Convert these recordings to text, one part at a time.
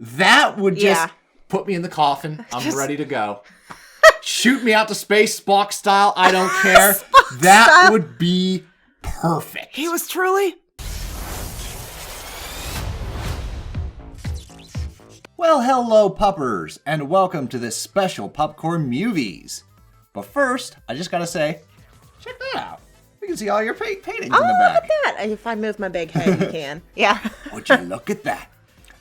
That would just put me in the coffin. I'm ready to go. Shoot me out to space, Spock style. I don't care. That would be perfect. He was truly... Well, hello, Puppers, and welcome to this special Pupcorn Movies. But first, I just gotta say, check that out. You can see all your paintings in the back. Look at that. If I move my big head, you can. Yeah. Would you look at that?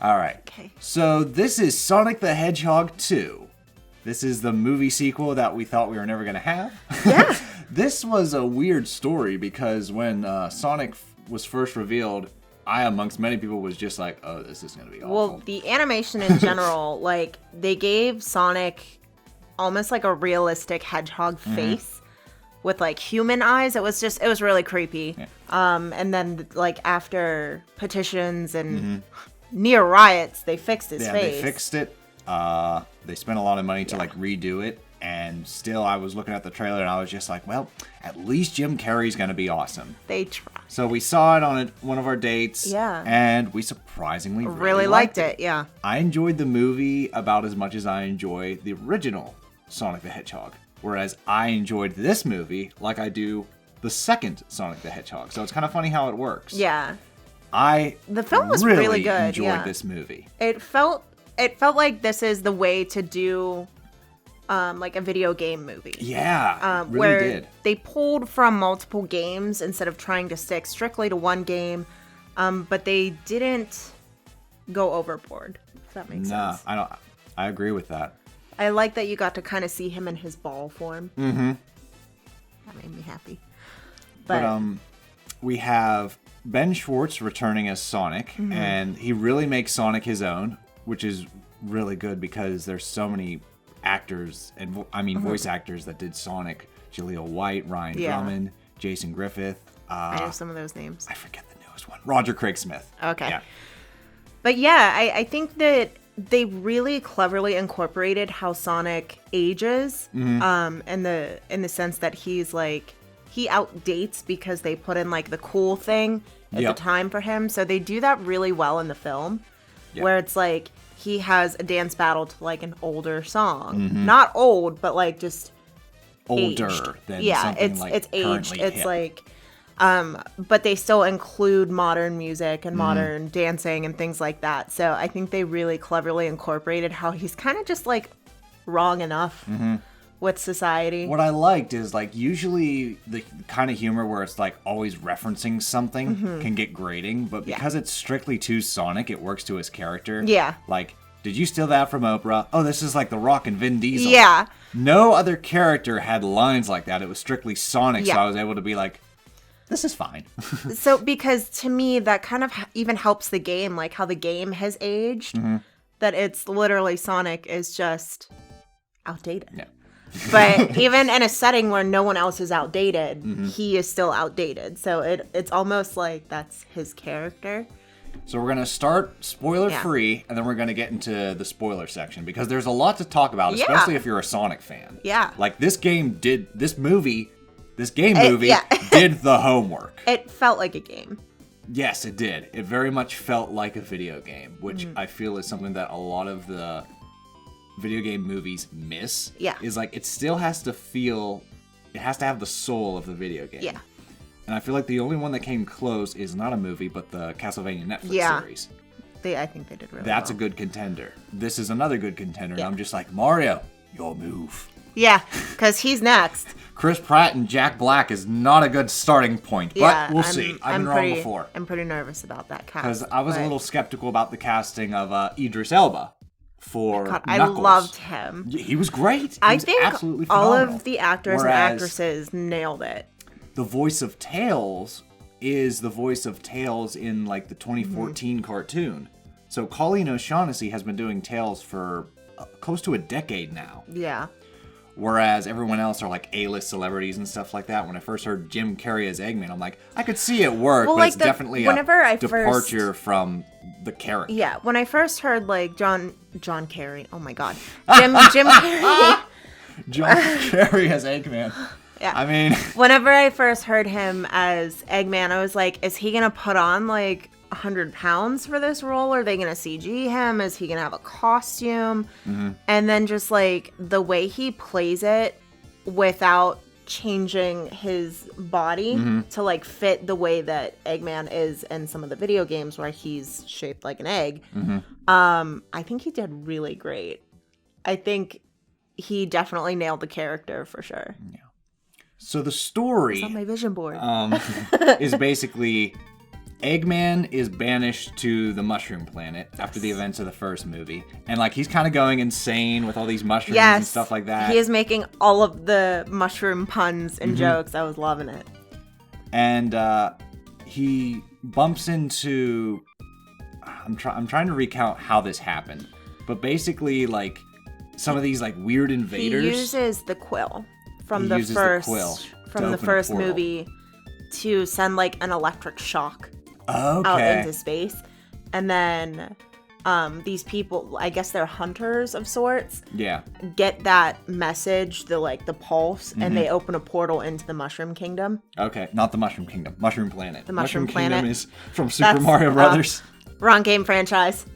All right. Okay. So this is Sonic the Hedgehog 2. This is the movie sequel that we thought we were never going to have. Yeah. This was a weird story because when Sonic was first revealed, I, amongst many people, was just like, oh, this is going to be awful. Well, the animation in general, like, they gave Sonic almost like a realistic hedgehog face with, like, human eyes. It was really creepy. Yeah. And then, like, after petitions and near riots, they fixed his face. They fixed it. They spent a lot of money to like redo it, and still I was looking at the trailer and I was just like, well, at least Jim Carrey's gonna be awesome. They tried. So we saw it on one of our dates, and we surprisingly really liked it. Yeah. I enjoyed the movie about as much as I enjoy the original Sonic the Hedgehog, whereas I enjoyed this movie like I do the second Sonic the Hedgehog. So it's kind of funny how it works. Yeah. The film was really good. Enjoyed this movie. It felt like this is the way to do like a video game movie. Yeah, really where did. They pulled from multiple games instead of trying to stick strictly to one game, but they didn't go overboard, if that makes sense. No, I agree with that. I like that you got to kind of see him in his ball form. Mm-hmm. That made me happy. But we have Ben Schwartz returning as Sonic, and he really makes Sonic his own, which is really good because there's so many actors, and voice actors that did Sonic. Jaleel White, Ryan Drummond, Jason Griffith. I know some of those names. I forget the newest one. Roger Craig Smith. Okay. Yeah. But yeah, I think that they really cleverly incorporated how Sonic ages, in the sense that he's like, he outdates because they put in like the cool thing at the time for him. So they do that really well in the film, where it's like he has a dance battle to like an older song, not old, but like just older aged. than something like it's aged. It's hip. like, but they still include modern music and modern dancing and things like that. So I think they really cleverly incorporated how he's kind of just like wrong enough with society. What I liked is like usually the kind of humor where it's like always referencing something can get grating, but because it's strictly to Sonic, it works to his character. Yeah. Like, did you steal that from Oprah? Oh, this is like The Rock and Vin Diesel. Yeah. No other character had lines like that. It was strictly Sonic, so I was able to be like, this is fine. So, because to me, that kind of even helps the game, like how the game has aged, that it's literally Sonic is just outdated. Yeah. But even in a setting where no one else is outdated, he is still outdated. So it's almost like that's his character. So we're going to start spoiler-free, and then we're going to get into the spoiler section, because there's a lot to talk about, especially if you're a Sonic fan. Yeah. Like, this game did the homework. It felt like a game. Yes, it did. It very much felt like a video game, which I feel is something that a lot of the video game movies miss. Yeah. Is like, it still has to feel, it has to have the soul of the video game. Yeah. And I feel like the only one that came close is not a movie, but the Castlevania Netflix series. I think they did really That's well. a good contender. This is another good contender, and I'm just like, Mario, your move. Yeah, because he's next. Chris Pratt and Jack Black is not a good starting point, but we'll see. I've been wrong before. I'm pretty nervous about that cast. Because I was a little skeptical about the casting of Idris Elba for Knuckles. I loved him. He was great. I think absolutely all phenomenal. of the actors and actresses nailed it. The voice of Tails is the voice of Tails in like the 2014 cartoon. So Colleen O'Shaughnessy has been doing Tails for close to a decade now. Yeah. Whereas everyone else are like A-list celebrities and stuff like that. When I first heard Jim Carrey as Eggman, I'm like, I could see it work, but it's definitely a departure from the character. Yeah, when I first heard like John Carrey, oh my god, Jim Carrey. John Carrey as Eggman. Yeah. I mean, whenever I first heard him as Eggman, I was like, is he gonna put on like 100 pounds for this role? Are they going to CG him? Is he going to have a costume? And then just like the way he plays it without changing his body to like fit the way that Eggman is in some of the video games where he's shaped like an egg. I think he did really great. I think he definitely nailed the character for sure. Yeah. So the story it's on my vision board. is basically Eggman is banished to the Mushroom Planet after the events of the first movie. And like he's kind of going insane with all these mushrooms and stuff like that. He is making all of the mushroom puns and jokes. I was loving it. And he bumps into I'm trying to recount how this happened. But basically like some of these like weird invaders. He uses the quill from the first movie to send like an electric shock out into space. And then these people, I guess they're hunters of sorts, get that message, the pulse, and they open a portal into the Mushroom Kingdom. Okay, not the Mushroom Kingdom, Mushroom Planet. The Mushroom Planet Kingdom is from Super Mario Brothers. Wrong game franchise.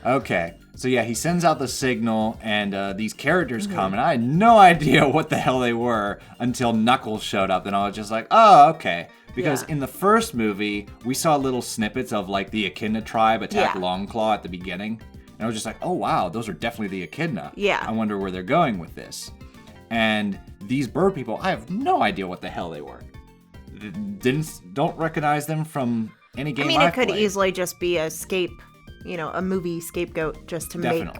Okay. So yeah, he sends out the signal, and these characters come, and I had no idea what the hell they were until Knuckles showed up, and I was just like, oh, okay. Because in the first movie, we saw little snippets of like the Echidna tribe attack Longclaw at the beginning, and I was just like, oh wow, those are definitely the Echidna. Yeah. I wonder where they're going with this. And these bird people, I have no idea what the hell they were. Don't recognize them from any game I've could played. easily just be a movie scapegoat just to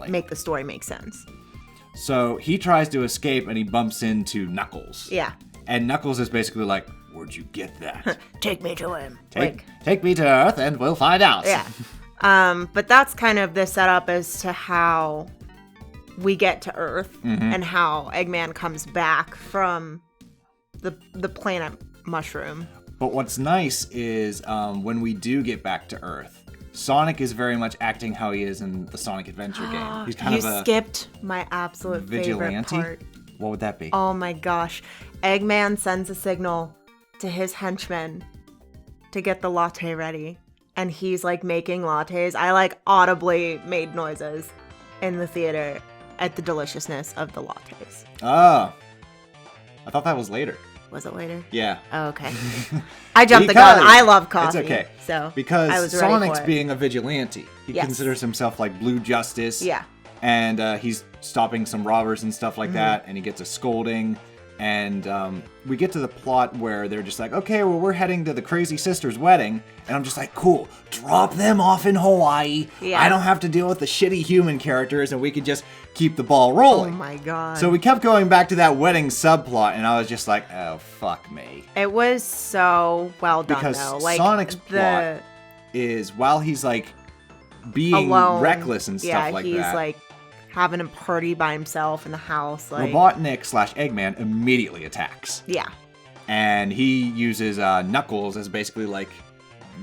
make the story make sense. So he tries to escape and he bumps into Knuckles. Yeah. And Knuckles is basically like, where'd you get that? Take me to him. Take me to Earth and we'll find out. Yeah. But that's kind of the setup as to how we get to Earth and how Eggman comes back from the planet Mushroom. But what's nice is when we do get back to Earth, Sonic is very much acting how he is in the Sonic Adventure game. He's kind of a skipped my absolute vigilante. favorite part. What would that be? Oh my gosh. Eggman sends a signal to his henchmen to get the latte ready. And he's like making lattes. I like audibly made noises in the theater at the deliciousness of the lattes. Oh. I thought that was later. Was it later? Yeah. Oh, okay. I jumped the gun. I love coffee. It's okay. So because I was ready Sonic's for it. being a vigilante. He considers himself like Blue Justice. Yeah. And he's stopping some robbers and stuff like that. And he gets a scolding. And we get to the plot where they're just like, okay, well, we're heading to the crazy sister's wedding. And I'm just like, cool, drop them off in Hawaii. Yeah. I don't have to deal with the shitty human characters, and we could just keep the ball rolling. Oh, my God. So we kept going back to that wedding subplot, and I was just like, oh, fuck me. It was so well done, because though. Like, Sonic's plot is, while he's, like, being alone, reckless and stuff like that. Yeah, he's, like, having a party by himself in the house. Like, Robotnik/Eggman immediately attacks. Yeah. And he uses Knuckles as basically like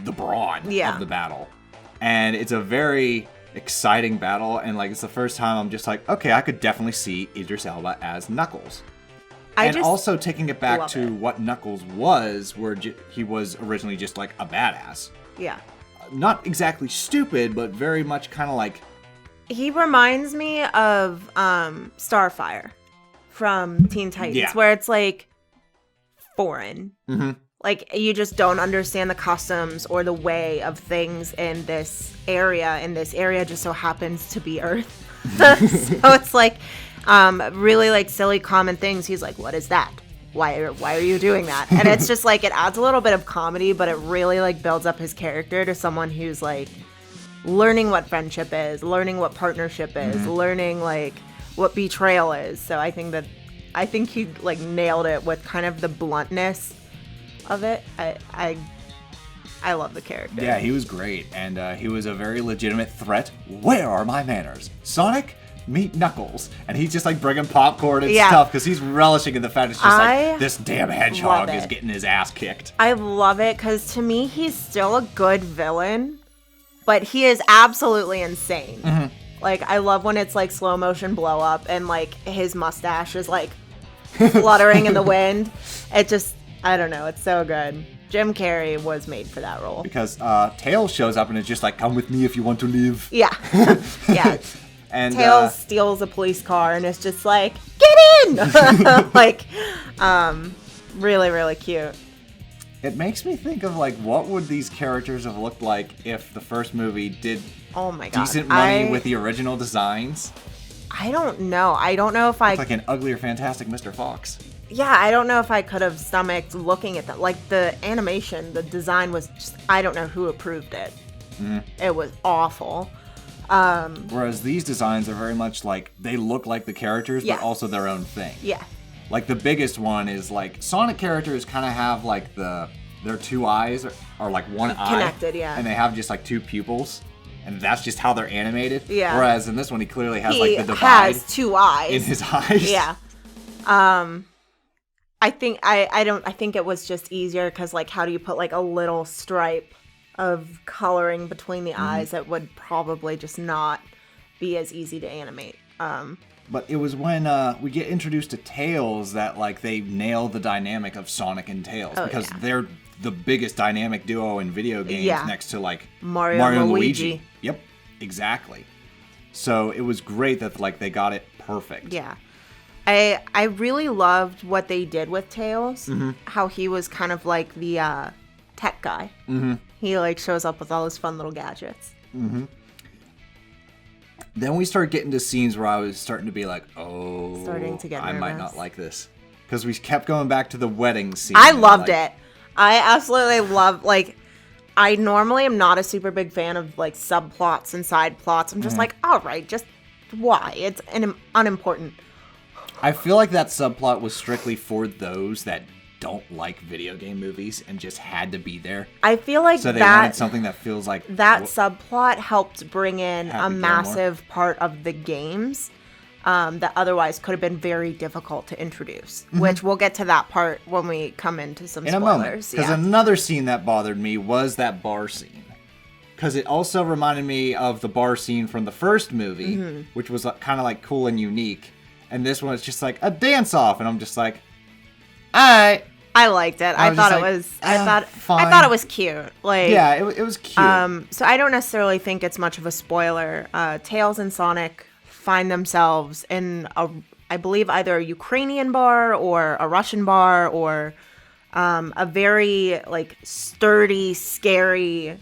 the brawn of the battle. And it's a very exciting battle. And like it's the first time I'm just like, okay, I could definitely see Idris Elba as Knuckles. And also taking it back to what Knuckles was, where he was originally just like a badass. Yeah. Not exactly stupid, but very much kind of like... He reminds me of Starfire from Teen Titans, where it's like foreign. Mm-hmm. Like you just don't understand the customs or the way of things in this area, and this area just so happens to be Earth. So it's like really like silly common things. He's like, what is that? Why are you doing that? And it's just like, it adds a little bit of comedy, but it really like builds up his character to someone who's like learning what friendship is, learning what partnership is, learning like what betrayal is. So I think he like nailed it with kind of the bluntness of it. I love the character. Yeah, he was great, and he was a very legitimate threat. Where are my manners? Sonic, meet Knuckles. And he's just like bringing popcorn and stuff because he's relishing in the fact it's just like this damn hedgehog is getting his ass kicked. I love it because to me he's still a good villain, but he is absolutely insane. Mm-hmm. Like I love when it's like slow motion blow up and like his mustache is like fluttering in the wind. It just, I don't know, it's so good. Jim Carrey was made for that role. Because Tails shows up and is just like, come with me if you want to live. Yeah. Yeah. And Tails steals a police car and is just like, get in! Like, really, really cute. It makes me think of, like, what would these characters have looked like if the first movie did oh my God. decent money with the original designs? I don't know. I don't know if I... It's like an uglier, fantastic Mr. Fox. Yeah, I don't know if I could have stomached looking at that. Like, the animation, the design was just... I don't know who approved it. Mm-hmm. It was awful. Whereas these designs are very much like, they look like the characters, but also their own thing. Yeah. Like, the biggest one is, like, Sonic characters kind of have, like, their two eyes are like one eye. Connected, yeah. And they have just, like, two pupils. And that's just how they're animated. Yeah. Whereas in this one, he clearly has, like, the divide. He has two eyes. In his eyes. Yeah. I think I think it was just easier because, like, how do you put, like, a little stripe of coloring between the eyes that would probably just not be as easy to animate. But it was when we get introduced to Tails that, like, they nail the dynamic of Sonic and Tails. Because they're the biggest dynamic duo in video games next to, like, Mario and Luigi. Yep, exactly. So it was great that, like, they got it perfect. Yeah. I really loved what they did with Tails. How he was kind of like the tech guy. He, like, shows up with all his fun little gadgets. Then we start getting to scenes where I was starting to be like, oh, starting to get I nervous. might not like this. Because we kept going back to the wedding scene. I loved it. I absolutely love, like, I normally am not a super big fan of, like, subplots and side plots. I'm just like, all right, just why? It's unimportant. I feel like that subplot was strictly for those that don't like video game movies and just had to be there. I feel like so they wanted something that feels like that subplot helped bring in a massive part of the games that otherwise could have been very difficult to introduce. Which we'll get to that part when we come into some spoilers. In a moment, because another scene that bothered me was that bar scene. Because it also reminded me of the bar scene from the first movie, which was kind of like cool and unique. And this one is just like a dance off, and I'm just like, alright. I liked it. I thought it was cute. Like, yeah, it was cute. So I don't necessarily think it's much of a spoiler. Tails and Sonic find themselves in I believe either a Ukrainian bar or a Russian bar or a very, like, sturdy, scary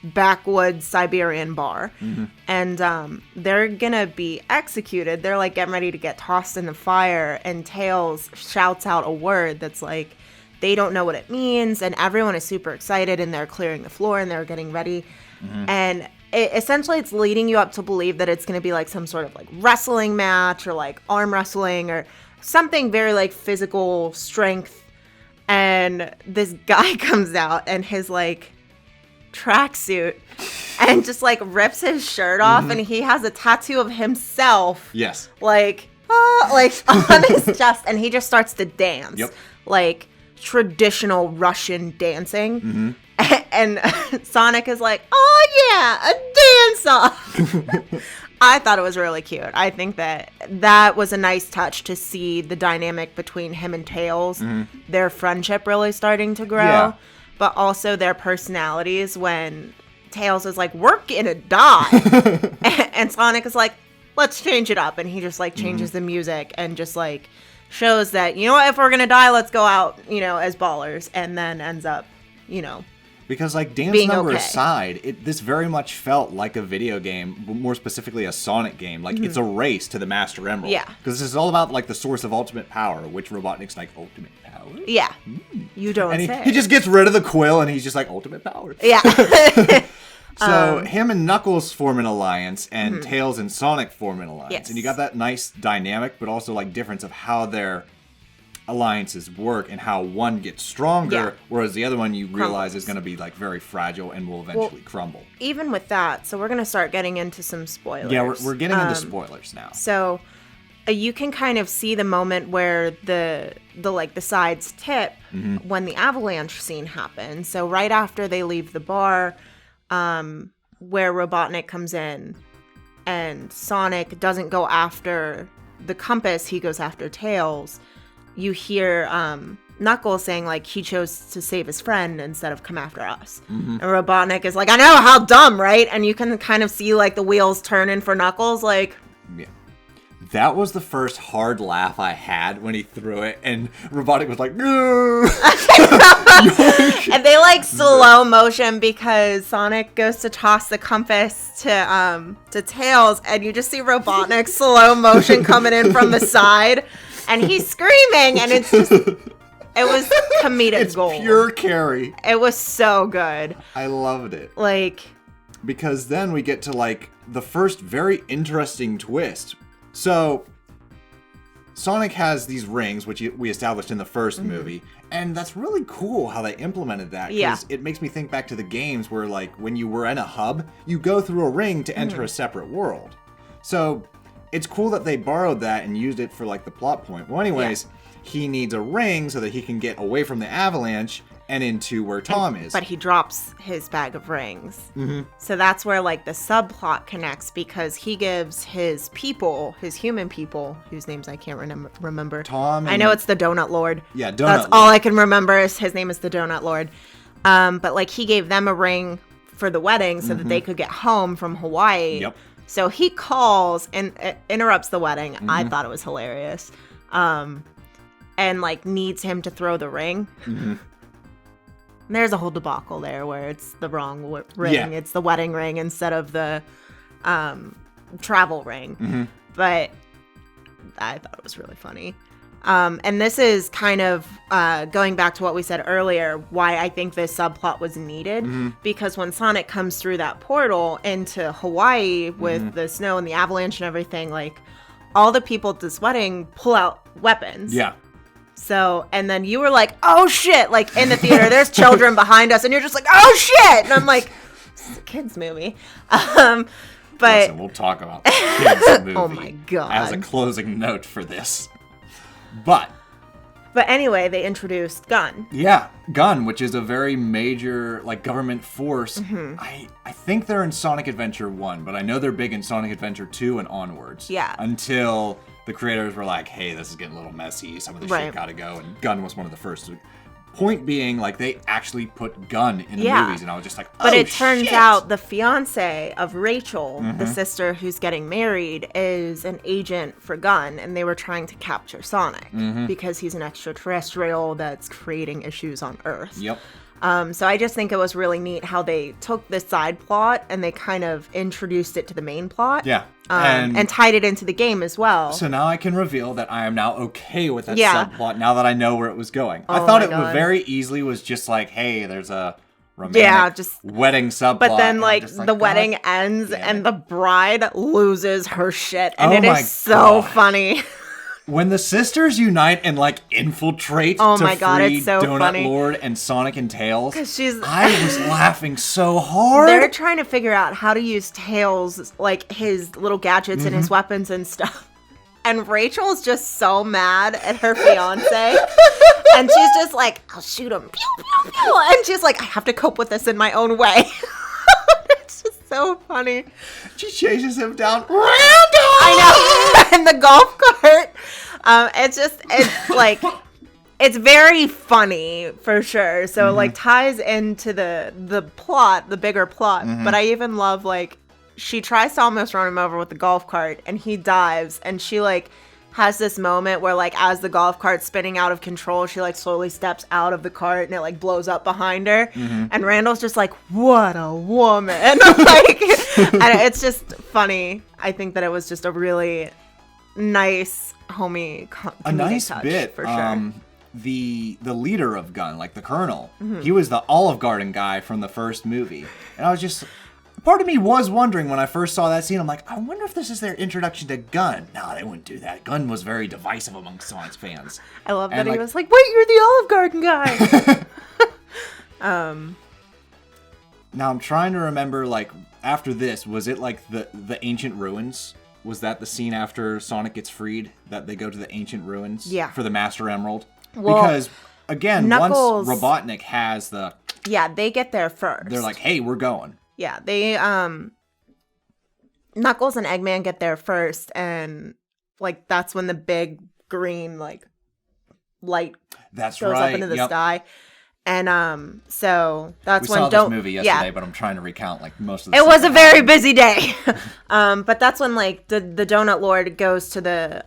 backwoods Siberian bar. And they're gonna be executed. They're, like, getting ready to get tossed in the fire, and Tails shouts out a word that's like, they don't know what it means, and everyone is super excited, and they're clearing the floor and they're getting ready. And essentially it's leading you up to believe that it's going to be like some sort of, like, wrestling match or, like, arm wrestling or something very, like, physical strength. And this guy comes out and his, like, tracksuit and just, like, rips his shirt off, and he has a tattoo of himself. Yes. Like on his chest, and he just starts to dance. Yep. Like traditional Russian dancing. And Sonic is like, oh yeah, a dance-off. I thought it was really cute. I think that was a nice touch to see the dynamic between him and Tails, their friendship really starting to grow, but also their personalities when Tails is like, we're gonna die. And Sonic is like, let's change it up. And he just, like, changes the music and just, like, shows that, you know what, if we're gonna die, let's go out, you know, as ballers. And then ends up, you know, because, like, dance number aside, this very much felt like a video game, more specifically a Sonic game. Like, it's a race to the Master Emerald. Yeah. Because this is all about, like, the source of ultimate power, which Robotnik's like, ultimate power? Yeah. You don't and say. He just gets rid of the quill, and he's just like, ultimate power. Yeah. So him and Knuckles form an alliance, and Tails and Sonic form an alliance. Yes. And you got that nice dynamic, but also, like, difference of how their alliances work and how one gets stronger, whereas the other one you realize is going to be, like, very fragile and will eventually crumble. Even with that, so we're going to start getting into some spoilers. Yeah, we're getting into spoilers now. So you can kind of see the moment where the sides tip when the avalanche scene happens. So right after they leave the bar, where Robotnik comes in, and Sonic doesn't go after the compass, he goes after Tails. You hear Knuckles saying, like, he chose to save his friend instead of come after us. And Robotnik is like, I know, how dumb, right? And you can kind of see, like, the wheels turning for Knuckles, like... Yeah. That was the first hard laugh I had when he threw it, and Robotnik was like, no! And they, like, slow motion because Sonic goes to toss the compass to Tails, and you just see Robotnik slow motion coming in from the side, and he's screaming, and it's just... It was comedic gold. It's pure Carrie. It was so good. I loved it. Like... Because then we get to, like, the first very interesting twist. So, Sonic has these rings, which we established in the first movie, and that's really cool how they implemented that. Because it makes me think back to the games where, like, when you were in a hub, you go through a ring to enter a separate world. So, it's cool that they borrowed that and used it for, like, the plot point. Well, anyways, he needs a ring so that he can get away from the avalanche and into where Tom is. But he drops his bag of rings. So that's where, like, the subplot connects, because he gives his people, his human people, whose names I can't remember. Tom. I know it's the Donut Lord. Yeah, Donut That's Lord. all I can remember is his name is the Donut Lord. But, like, he gave them a ring for the wedding so that they could get home from Hawaii. Yep. So he calls and interrupts the wedding. I thought it was hilarious. And, like, needs him to throw the ring. There's a whole debacle there where it's the wrong ring. Yeah. It's the wedding ring instead of the travel ring. But I thought it was really funny. And this is kind of going back to what we said earlier, why I think this subplot was needed. Because when Sonic comes through that portal into Hawaii with the snow and the avalanche and everything, like, all the people at this wedding pull out weapons. Yeah. So, and then you were like, oh shit, like, in the theater, there's children behind us, and you're just like, oh shit! And I'm like, this is a kid's movie. But... Listen, we'll talk about the kids' movie oh my god. as a closing note for this. But anyway, they introduced Gun. Yeah, Gun, which is a very major, like, government force. I think they're in Sonic Adventure 1, but I know they're big in Sonic Adventure 2 and onwards. Yeah. Until the creators were like, hey, this is getting a little messy, some of the shit gotta go, and Gun was one of the first. Point being, like, they actually put Gun in the movies, and I was just like, oh, but it turns shit. out the fiance of Rachel, the sister who's getting married, is an agent for Gun, and they were trying to capture Sonic because he's an extraterrestrial that's creating issues on Earth. Yep. So I just think it was really neat how they took this side plot and they kind of introduced it to the main plot. Yeah. And tied it into the game as well. So now I can reveal that I am now okay with that subplot now that I know where it was going. I thought it very easily was just like, hey, there's a romantic wedding subplot. But then, like, the wedding ends and the bride loses her shit. And it is so funny. When the sisters unite and, like, infiltrate to free it's so Donut funny. Lord and Sonic and Tails, I was laughing so hard. They're trying to figure out how to use Tails, like, his little gadgets and his weapons and stuff. And Rachel's just so mad at her fiance. And she's just like, I'll shoot him. Pew, pew, pew. And she's like, I have to cope with this in my own way. It's just so funny. She chases him down. Randall! I know. In the golf cart. It's like, it's very funny for sure. So like ties into the plot, the bigger plot. But I even love, like, she tries to almost run him over with the golf cart and he dives and she, like, has this moment where, like, as the golf cart's spinning out of control, she, like, slowly steps out of the cart and it, like, blows up behind her. And Randall's just like, what a woman. Like, and it's just funny. I think that it was just a really nice, homey, a nice touch, bit for sure. The leader of Gun, like the colonel, he was the Olive Garden guy from the first movie. And I was just... Part of me was wondering when I first saw that scene, I'm like, I wonder if this is their introduction to Gun. No, they wouldn't do that. Gun was very divisive amongst Sonic's fans. I love that he was like, wait, you're the Olive Garden guy. Now I'm trying to remember, like, after this, was it like the ancient ruins? Was that the scene after Sonic gets freed, that they go to the ancient ruins for the Master Emerald? Well, because, again, Knuckles, once Robotnik has the... Yeah, they get there first. They're like, hey, we're going. Yeah, they, Knuckles and Eggman get there first, and, like, that's when the big green, like, light That's goes right. up into the sky. And so that's we when saw this movie yesterday, but I'm trying to recount like most of the it was a very busy day. But that's when like the Donut Lord goes to the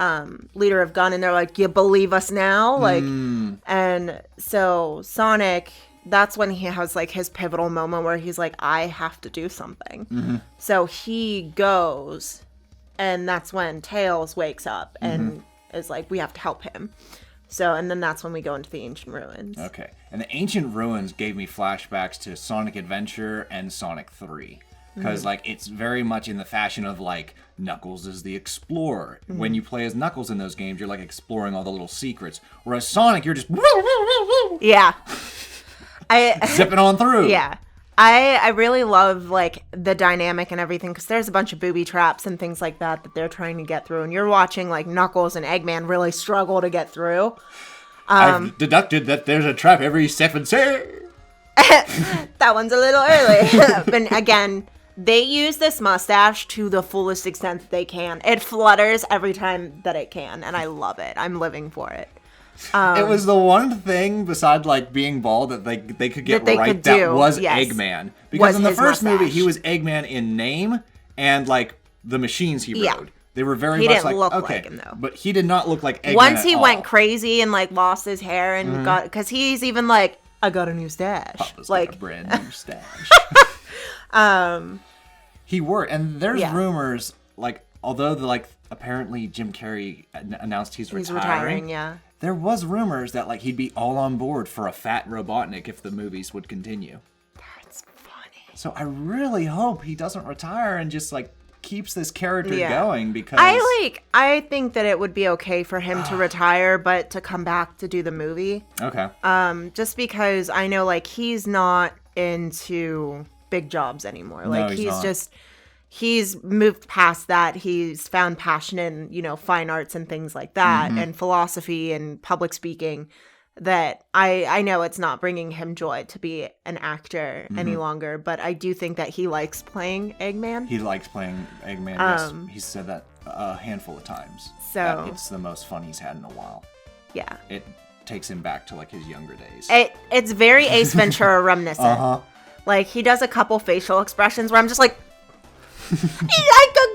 leader of Gun, and they're like, "You believe us now?" Like, and so Sonic, that's when he has like his pivotal moment where he's like, "I have to do something." So he goes, and that's when Tails wakes up and is like, "We have to help him." So, and then that's when we go into the Ancient Ruins. Okay. And the Ancient Ruins gave me flashbacks to Sonic Adventure and Sonic 3. Because, like, it's very much in the fashion of, like, Knuckles is the explorer. When you play as Knuckles in those games, you're, like, exploring all the little secrets. Whereas Sonic, you're just... Yeah. zipping on through. Yeah. I really love, like, the dynamic and everything, because there's a bunch of booby traps and things like that they're trying to get through, and you're watching, like, Knuckles and Eggman really struggle to get through. I've deducted that there's a trap every 7 seconds. That one's a little early. But again, they use this mustache to the fullest extent that they can. It flutters every time that it can, and I love it. I'm living for it. It was the one thing besides like being bald that they could get right that was Eggman. Because in the first movie he was Eggman in name and like the machines he rode. They were very much like look like him though. But he did not look like Eggman. Once he went crazy and like lost his hair and got, because he's even like, I got a new stash. Papa's like got a brand new stash. He were, and there's rumors like although apparently Jim Carrey announced he's retiring. Yeah. There was rumors that like he'd be all on board for a fat Robotnik if the movies would continue. That's funny. So I really hope he doesn't retire and just like keeps this character going, because I think that it would be okay for him to retire but to come back to do the movie. Okay. Just because I know like he's not into big jobs anymore. Like he's moved past that. He's found passion in, you know, fine arts and things like that, and philosophy and public speaking, that I know it's not bringing him joy to be an actor any longer, but I do think that he likes playing Eggman. He likes playing Eggman. Yes, he's said that a handful of times. So that it's the most fun he's had in a while. Yeah. It takes him back to like his younger days. It's very Ace Ventura reminiscent. Like he does a couple facial expressions where I'm just like, like a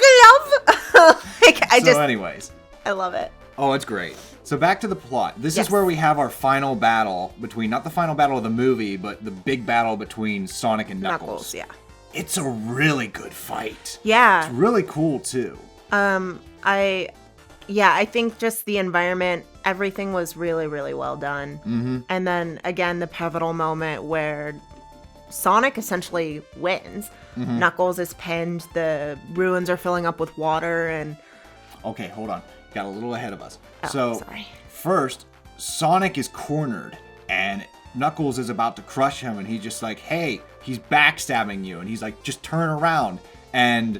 glove. Anyways, I love it. Oh, it's great. So back to the plot. This is where we have our final battle between, not the final battle of the movie, but the big battle between Sonic and Knuckles. Yeah. It's a really good fight. Yeah. It's really cool too. I think just the environment, everything was really, really well done. And then again, the pivotal moment where Sonic essentially wins. Knuckles is pinned, the ruins are filling up with water, and... Okay, hold on. Got a little ahead of us. Sorry. First, Sonic is cornered, and Knuckles is about to crush him, and he's just like, hey, he's backstabbing you, and he's like, just turn around, and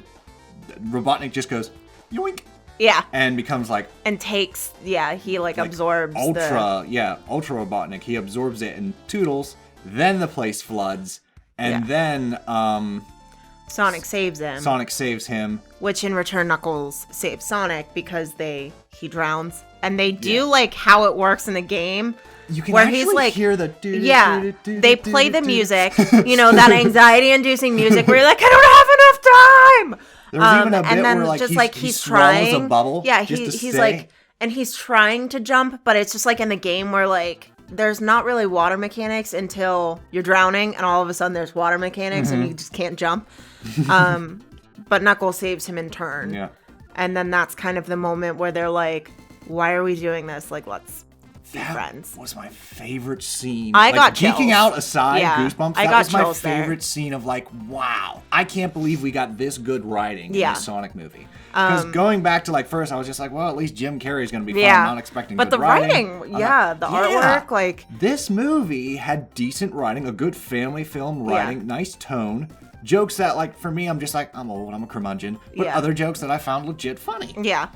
Robotnik just goes, yoink! Yeah. And becomes like... And takes, he like absorbs Ultra Robotnik. He absorbs it and toodles, then the place floods, and then, Sonic saves him. Sonic saves him. Which in return, Knuckles saves Sonic because he drowns. And they do like how it works in the game. You can where he's like, hear the they play the music, you know, that anxiety-inducing music where you're like, I don't have enough time. There's even a bit where like he's trying. A bubble he's like, and he's trying to jump, but it's just like in the game where like there's not really water mechanics until you're drowning, and all of a sudden there's water mechanics and you just can't jump. But Knuckles saves him in turn. Yeah. And then that's kind of the moment where they're like, why are we doing this? Like, let's be friends. That was my favorite scene. I got chills. Geeking out aside, Goosebumps, that was my favorite there. Scene of like, wow, I can't believe we got this good writing in the Sonic movie. Because going back to like first, I was just like, well, at least Jim Carrey's going to be fun. I'm not expecting good writing. But the writing, the artwork, like... This movie had decent writing, a good family film writing, nice tone. Jokes that, like, for me, I'm just like, I'm old, I'm a curmudgeon. But other jokes that I found legit funny. Yeah.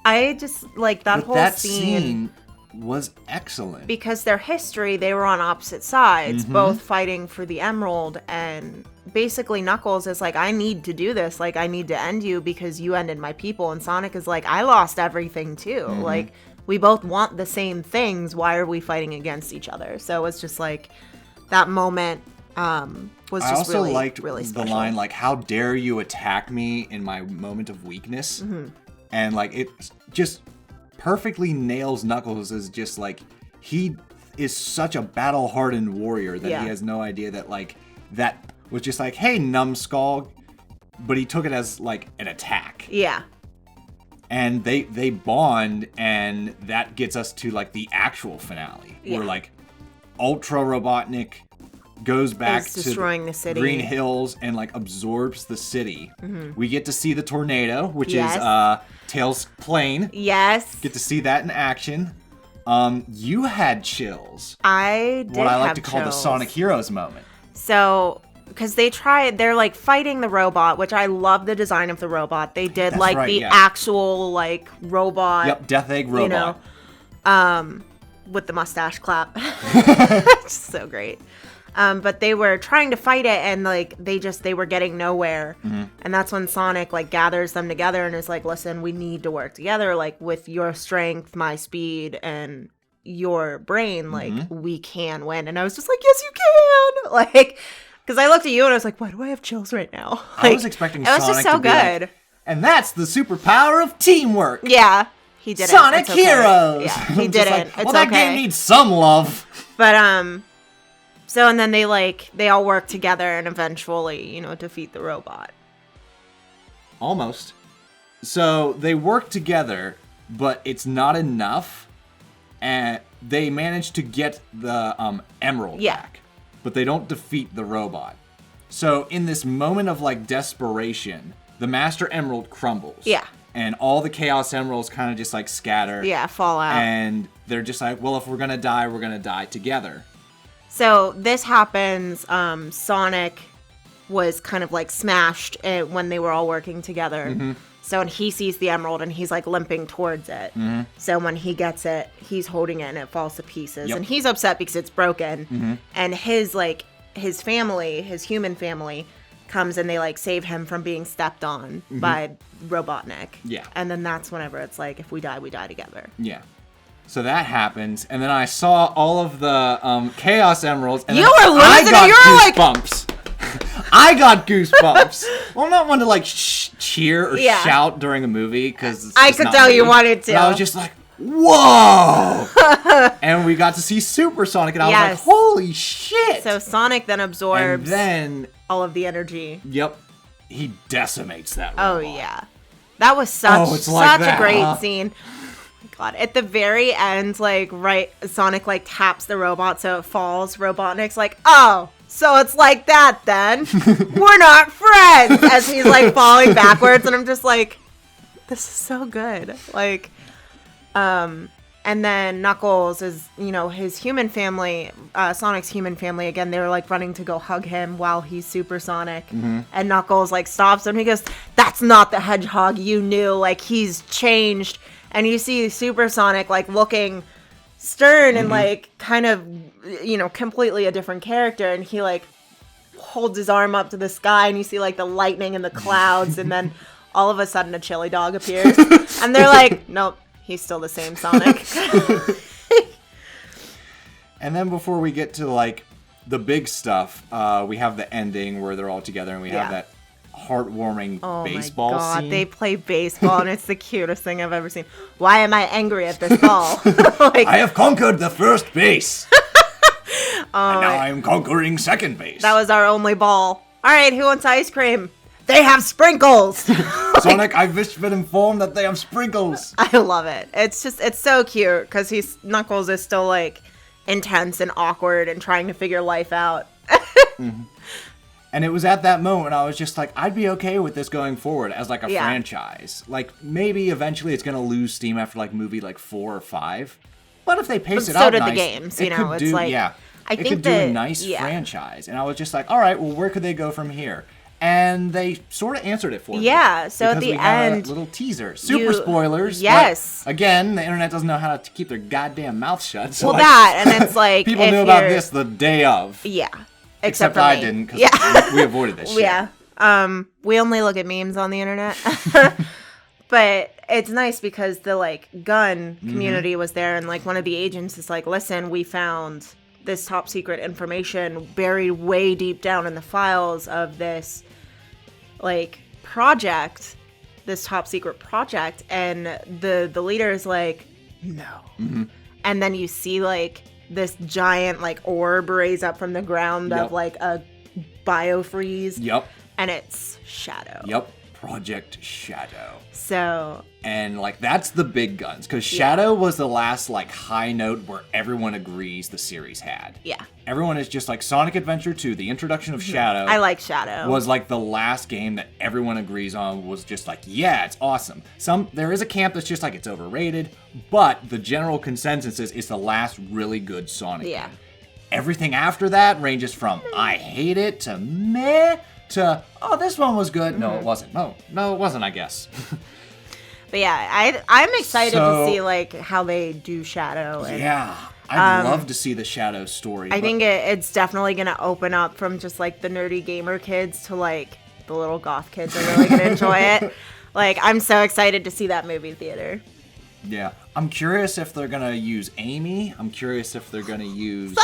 I just, like, that scene was excellent. Because their history, they were on opposite sides, both fighting for the Emerald, and basically Knuckles is like, I need to do this. Like, I need to end you because you ended my people. And Sonic is like, I lost everything, too. Like, we both want the same things. Why are we fighting against each other? So it's just like that moment was just also really, liked really special. the line, like, how dare you attack me in my moment of weakness? And, like, it just perfectly nails Knuckles as just, like, he is such a battle-hardened warrior that he has no idea that, like, that was just like, hey, numbskull. But he took it as, like, an attack. Yeah. And they bond, and that gets us to, like, the actual finale. Where, like, Ultra Robotnik goes back to destroying the city. Green Hills and, like, absorbs the city. We get to see the tornado, which is Tails' plane. Yes. Get to see that in action. You had chills. I did. What I like have to call chills. the Sonic Heroes moment. So, because they're like fighting the robot, which I love the design of the robot. They did the actual like robot. Yep, Death Egg robot. You know, with the mustache clap. It's so great. But they were trying to fight it, and like they were getting nowhere. And that's when Sonic like gathers them together and is like, listen, we need to work together. Like with your strength, my speed, and your brain, like we can win. And I was just like, yes, you can. Like, because I looked at you and I was like, why do I have chills right now? Like, I was expecting Sonic just so to be good. Like, and that's the superpower of teamwork. Yeah, he did Sonic It's okay. Heroes. Yeah, he didn't. Like, It's well, that game needs some love. But so and then they all work together and eventually, defeat the robot. Almost. So they work together, but it's not enough, and they manage to get the emerald back, but they don't defeat the robot. So in this moment of like desperation, the Master Emerald crumbles. Yeah. And all the Chaos Emeralds kind of just like scatter. Yeah, fall out. And they're just like, well, if we're gonna die, we're gonna die together. So this happens. Sonic was kind of like smashed when they were all working together. So and he sees the emerald and he's like limping towards it. So when he gets it, he's holding it and it falls to pieces. And he's upset because it's broken. And his family, his human family, comes and they like save him from being stepped on by Robotnik. Yeah. And then that's whenever it's like, if we die, we die together. Yeah. So that happens, and then I saw all of the Chaos Emeralds, and you were losing it. You were goosebumps. I got goosebumps. Well, I'm not one to like cheer or shout during a movie because I could tell you wanted to. And I was just like, "Whoa!" And we got to see Super Sonic, and I was like, "Holy shit!" So Sonic then absorbs all of the energy. Yep, he decimates that robot. Oh yeah, that was such a great scene. God. At the very end, like, Sonic, like, taps the robot so it falls. Robotnik's like, oh, so it's like that then? We're not friends! As he's, like, falling backwards, and I'm just like, this is so good. Like, and then Knuckles is, his human family, Sonic's human family, again, they were, like, running to go hug him while he's Super Sonic. And Knuckles, like, stops him. He goes, that's not the Hedgehog you knew. Like, he's changed. And you see Super Sonic, like, looking stern and, like, kind of, completely a different character. And he, like, holds his arm up to the sky, and you see, like, the lightning and the clouds. And then all of a sudden a chili dog appears. And they're like, nope, he's still the same Sonic. And then before we get to, like, the big stuff, we have the ending where they're all together, and we have that heartwarming baseball scene. Oh my god, scene. they play baseball and it's the cutest thing I've ever seen. Why am I angry at this ball? Like, I have conquered the first base. And now I'm conquering second base. That was our only ball. Alright, who wants ice cream? They have sprinkles! Sonic, I've just been informed that they have sprinkles. I love it. It's so cute because Knuckles is still like intense and awkward and trying to figure life out. And it was at that moment I was just like, I'd be okay with this going forward as like a franchise. Like maybe eventually it's gonna lose steam after like movie like 4 or 5. But if they pace it out so did nice, the games, it could do, like it could do a nice franchise. And I was just like, all right, well, where could they go from here? And they sort of answered it for me. Yeah, so at the we have end, a little teaser. Super spoilers. Yes. But again, the internet doesn't know how to keep their goddamn mouth shut. So well, that, and it's like... people knew about this the day of. Yeah. Except for I me. didn't, because we avoided this shit. Yeah. We only look at memes on the internet. But it's nice because the, like, gun community was there, and, like, one of the agents is like, listen, we found this top secret information buried way deep down in the files of this, like, project, this top secret project, and the leader is like, no. And then you see, like, this giant, like, orb raise up from the ground of, like, a biofreeze. Yep. And it's Shadow. Yep. Project Shadow. So... And, like, that's the big guns. Because Shadow was the last, like, high note where everyone agrees the series had. Yeah. Everyone is just like, Sonic Adventure 2, the introduction of Shadow. I like Shadow. Was, like, the last game that everyone agrees on was just like, yeah, it's awesome. There is a camp that's just like, it's overrated. But the general consensus is it's the last really good Sonic game. Everything after that ranges from, I hate it, to meh, to, oh, this one was good. No, it wasn't. No, it wasn't, I guess. But yeah, I'm excited to see, like, how they do Shadow. And, yeah, I'd love to see the Shadow story. I think it's definitely going to open up from just, like, the nerdy gamer kids to, like, the little goth kids are really going to enjoy it. Like, I'm so excited to see that movie theater. Yeah. I'm curious if they're going to use Amy. I'm curious if they're going to use...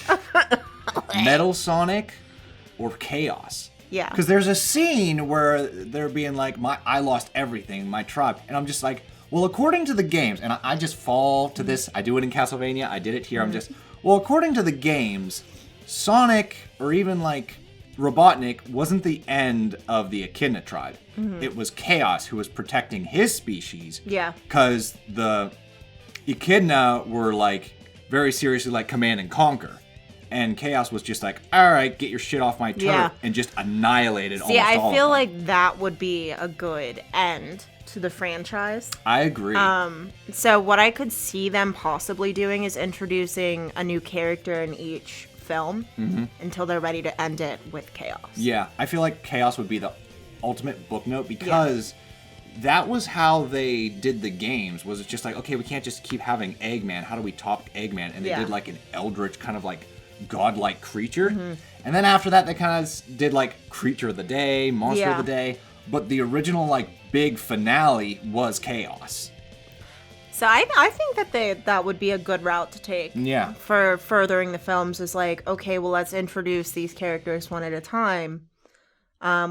Sonic! Metal Sonic or Chaos. Yeah. Because there's a scene where they're being like, I lost everything, my tribe. And I'm just like, well, according to the games, and I just fall to this, I do it in Castlevania, I did it here, I'm just, well, according to the games, Sonic, or even like Robotnik, wasn't the end of the Echidna tribe. It was Chaos who was protecting his species. Yeah. Because the Echidna were like, very seriously like Command and Conquer. And Chaos was just like, all right, get your shit off my turret, and just annihilated almost all of them. I feel like that would be a good end to the franchise. I agree. So what I could see them possibly doing is introducing a new character in each film until they're ready to end it with Chaos. Yeah, I feel like Chaos would be the ultimate book note because that was how they did the games, was it's just like, okay, we can't just keep having Eggman. How do we top Eggman? And they did like an eldritch kind of like godlike creature. And then after that, they kind of did like Creature of the Day, Monster of the Day. But the original like big finale was Chaos. So I think that that would be a good route to take. Yeah. For furthering the films is like, okay, well, let's introduce these characters one at a time,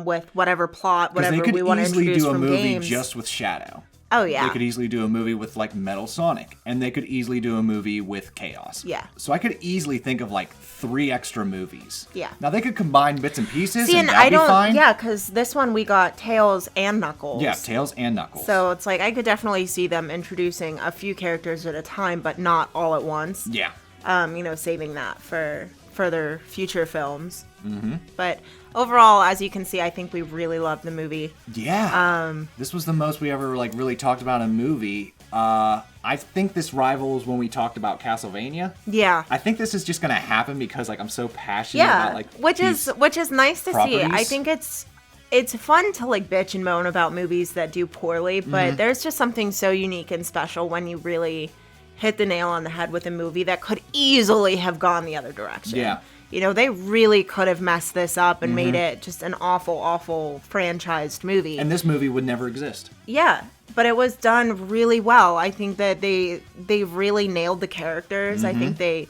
with whatever plot, whatever we want to introduce from games. They could easily do a movie just with Shadow. Oh, yeah. They could easily do a movie with, like, Metal Sonic. And they could easily do a movie with Chaos. Yeah. So I could easily think of, like, 3 extra movies. Yeah. Now, they could combine bits and pieces, and that'd be fine. Yeah, because this one we got Tails and Knuckles. Yeah, Tails and Knuckles. So it's like, I could definitely see them introducing a few characters at a time, but not all at once. Yeah. Saving that for further future films. But overall, as you can see, I think we really loved the movie. Yeah. This was the most we ever like really talked about a movie. I think this rivals when we talked about Castlevania. Yeah. I think this is just gonna happen because like I'm so passionate about like which is nice to see. I think it's fun to like bitch and moan about movies that do poorly, but there's just something so unique and special when you really hit the nail on the head with a movie that could easily have gone the other direction. Yeah. You know, they really could have messed this up and made it just an awful, awful franchised movie. And this movie would never exist. Yeah, but it was done really well. I think that they really nailed the characters. I think they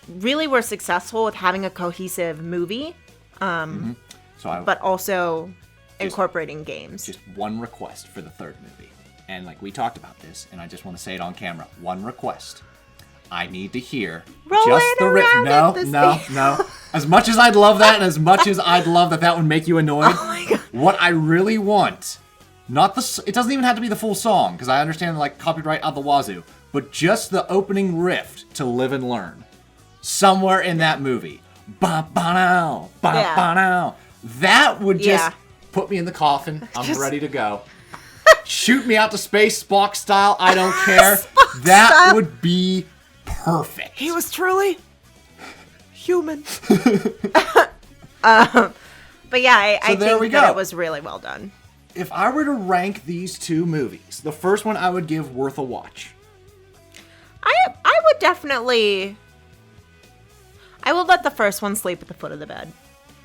really were successful with having a cohesive movie, but also incorporating games. Just one request for the third movie. And like we talked about this, and I just want to say it on camera. One request. I need to hear just the riff. No. As much as I'd love that, and as much as I'd love that would make you annoyed, oh my God. What I really want, it doesn't even have to be the full song, because I understand like copyright out the wazoo, but just the opening riff to Live and Learn, somewhere in that movie. Ba-ba-now, ba-ba-now. That would just put me in the coffin. I'm ready to go. Shoot me out to space, Spock style. I don't care. That would be perfect. He was truly human. But yeah, I think that it was really well done. If I were to rank these two movies, the first one I would give worth a watch. I would definitely... I would let the first one sleep at the foot of the bed.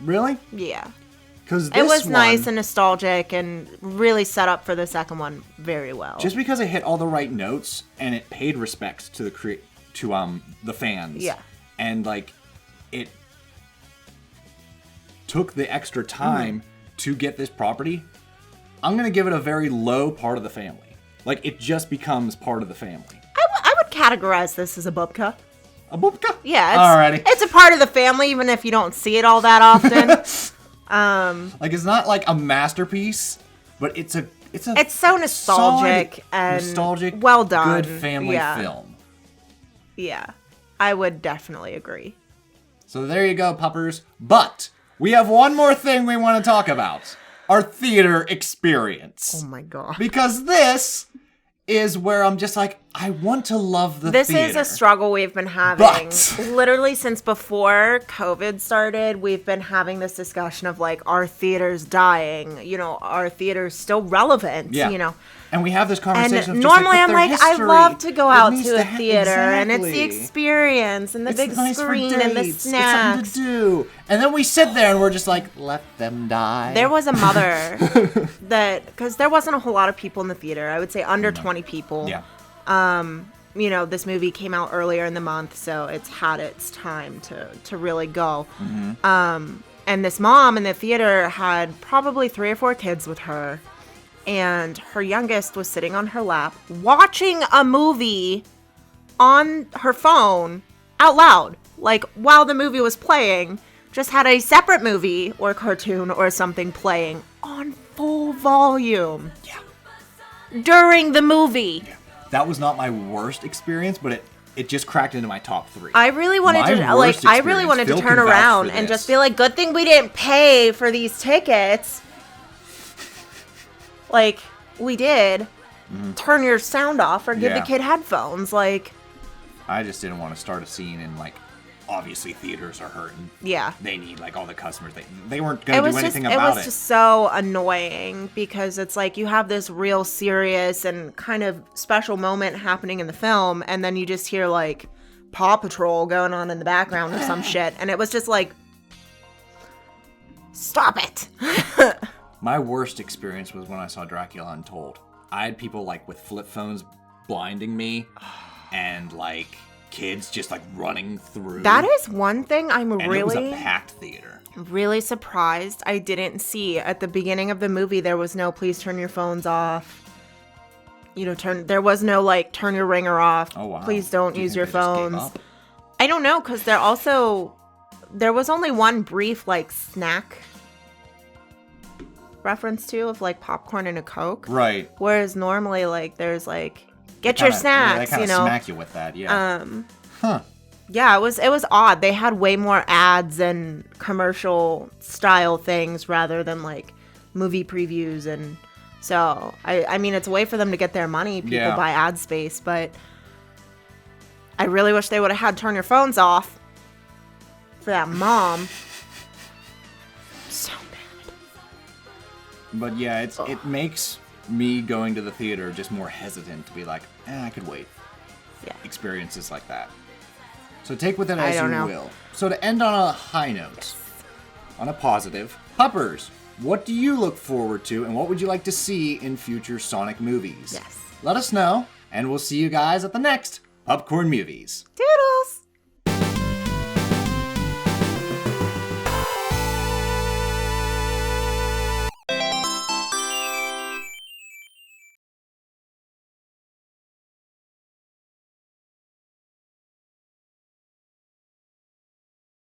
Really? Yeah. Because it was nice and nostalgic and really set up for the second one very well. Just because it hit all the right notes and it paid respect to the fans. Yeah. And like it took the extra time to get this property. I'm going to give it a very low part of the family. Like it just becomes part of the family. I would categorize this as a bubka. A bubka? Yeah, it's a part of the family even if you don't see it all that often. Like it's not like a masterpiece, but it's so nostalgic and nostalgic, well done. Good family film. Yeah, I would definitely agree. So there you go, puppers. But we have one more thing we want to talk about. Our theater experience. Oh my god. Because this is where I'm just like, I want to love the theater. This is a struggle we've been having. Literally since before COVID started, we've been having this discussion of like, are theaters dying? You know, are theaters still relevant? Yeah. You know? And we have this conversation. And of just normally like, I'm like, history, I love to go out to a theater, exactly. and it's the experience, and the big nice screen, and the snacks. It's something to do. And then we sit there and we're just like, let them die. There was a mother because there wasn't a whole lot of people in the theater. I would say under 20 people. Yeah. You know, this movie came out earlier in the month, so it's had its time to really go. Mm-hmm. And this mom in the theater had probably 3 or 4 kids with her. And her youngest was sitting on her lap watching a movie on her phone out loud. Like, while the movie was playing, just had a separate movie or cartoon or something playing on full volume. Yeah. During the movie. Yeah. That was not my worst experience, but it just cracked into my top 3. I really wanted to turn around and just be like, good thing we didn't pay for these tickets. Like, we did. Turn your sound off or give the kid headphones. Like, I just didn't want to start a scene and, like, obviously theaters are hurting. Yeah. They need, like, all the customers. They weren't going to do anything about it. It was just so annoying because it's like you have this real serious and kind of special moment happening in the film, and then you just hear, like, Paw Patrol going on in the background or some shit. And it was just like, stop it. My worst experience was when I saw Dracula Untold. I had people, like, with flip phones blinding me and, like, kids just, like, running through. That is one thing it was a packed theater. Really surprised I didn't see. At the beginning of the movie, there was no please turn your phones off. You know, there was no, like, turn your ringer off. Oh, wow. Please don't use your phones. I don't know, because there was only one brief, like, snack reference to of like popcorn and a Coke. Right. Whereas normally like there's like get your snacks, they smack you with that, yeah. Yeah, it was odd. They had way more ads and commercial style things rather than like movie previews, and so I mean it's a way for them to get their money. People buy ad space, but I really wish they would have had turn your phones off for that mom. So But yeah, it makes me going to the theater just more hesitant to be like, I could wait. Yeah. Experiences like that. So take with it as you will. So to end on a high note, on a positive, Puppers, what do you look forward to and what would you like to see in future Sonic movies? Yes. Let us know, and we'll see you guys at the next Pupcorn Movies. Doodles!